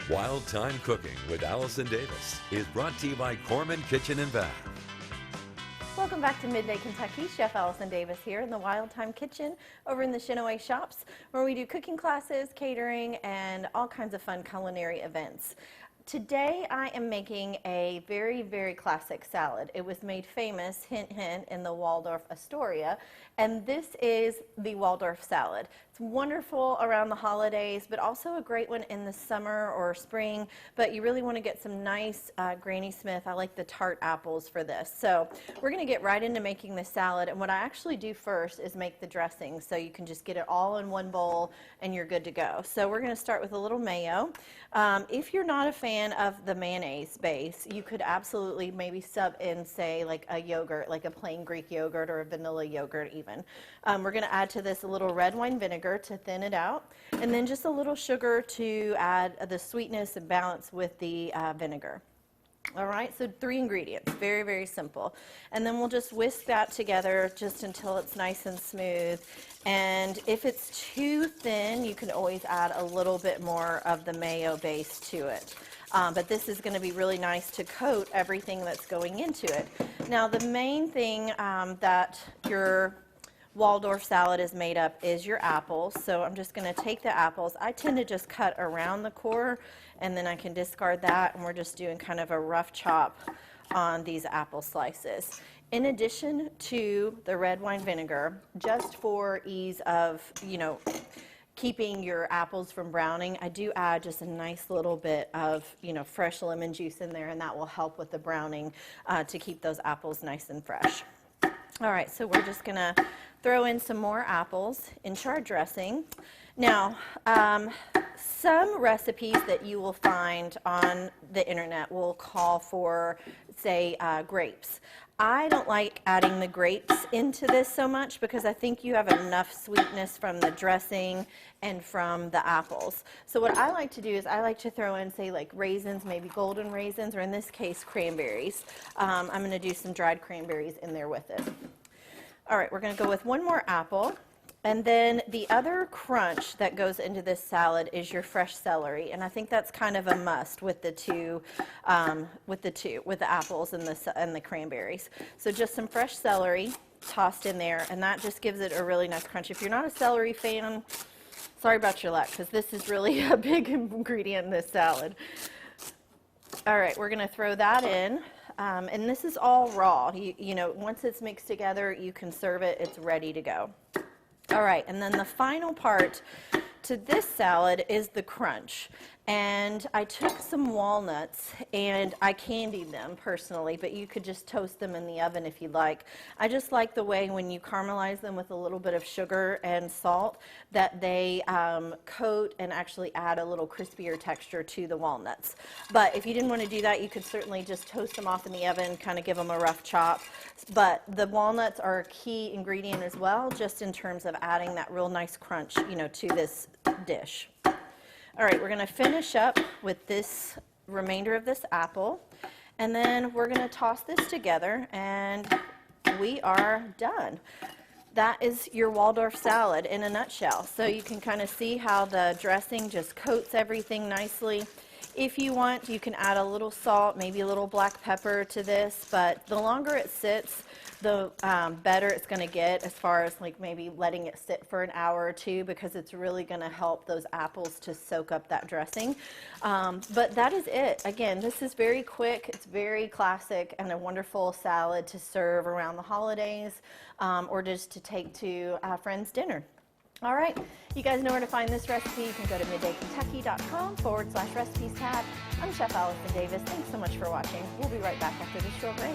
Wild Time Cooking with Allison Davis is brought to you by Corman Kitchen and Bath. Welcome back to Midday Kentucky. Chef Allison Davis here in the Wild Time Kitchen over in the Shinaway Shops, where we do cooking classes, catering, and all kinds of fun culinary events. Today I am making a very, very classic salad. It was made famous, hint, hint, in the Waldorf Astoria, and this is the Waldorf salad. It's wonderful around the holidays, but also a great one in the summer or spring, but you really want to get some nice Granny Smith. I like the tart apples for this. So we're going to get right into making the salad, and what I actually do first is make the dressing, so you can just get it all in one bowl and you're good to go. So we're going to start with a little mayo. If you're not a fan of the mayonnaise base, you could absolutely maybe sub in, say, like a yogurt, like a plain Greek yogurt or a vanilla yogurt even. We're going to add to this a little red wine vinegar to thin it out, and then just a little sugar to add the sweetness and balance with the vinegar. All right, so 3 ingredients, very, very simple. And then we'll just whisk that together just until it's nice and smooth. And if it's too thin, you can always add a little bit more of the mayo base to it. But this is going to be really nice to coat everything that's going into it. Now, the main thing that your Waldorf salad is made up is your apples. So I'm just going to take the apples. I tend to just cut around the core, and then I can discard that, and we're just doing kind of a rough chop on these apple slices. In addition to the red wine vinegar, just for ease of, keeping your apples from browning, I do add just a nice little bit of, fresh lemon juice in there, and that will help with the browning to keep those apples nice and fresh. All right, so we're just going to throw in some more apples into our dressing. Now, some recipes that you will find on the internet will call for, say, grapes. I don't like adding the grapes into this so much because I think you have enough sweetness from the dressing and from the apples. So what I like to do is I like to throw in, say, like raisins, maybe golden raisins, or in this case, cranberries. I'm going to do some dried cranberries in there with it. All right, we're going to go with one more apple. And then the other crunch that goes into this salad is your fresh celery, and I think that's kind of a must with the with the apples and the cranberries. So just some fresh celery tossed in there, and that just gives it a really nice crunch. If you're not a celery fan, sorry about your luck, because this is really a big ingredient in this salad. All right, we're going to throw that in. And this is all raw. Once it's mixed together, you can serve it. It's ready to go. All right, and then the final part to this salad is the crunch. And I took some walnuts and I candied them personally, but you could just toast them in the oven if you'd like. I just like the way when you caramelize them with a little bit of sugar and salt that they coat and actually add a little crispier texture to the walnuts. But if you didn't want to do that, you could certainly just toast them off in the oven, kind of give them a rough chop. But the walnuts are a key ingredient as well, just in terms of adding that real nice crunch, to this dish. All right, we're going to finish up with this remainder of this apple, and then we're going to toss this together, and we are done. That is your Waldorf salad in a nutshell. So you can kind of see how the dressing just coats everything nicely. If you want, you can add a little salt, maybe a little black pepper to this, but the longer it sits, the better it's going to get as far as like maybe letting it sit for an hour or two, because it's really going to help those apples to soak up that dressing. But that is it. Again, this is very quick, it's very classic, and a wonderful salad to serve around the holidays or just to take to a friend's dinner. All right, you guys know where to find this recipe. You can go to middaykentucky.com/recipes tab. I'm Chef Allison Davis. Thanks so much for watching. We'll be right back after this short break.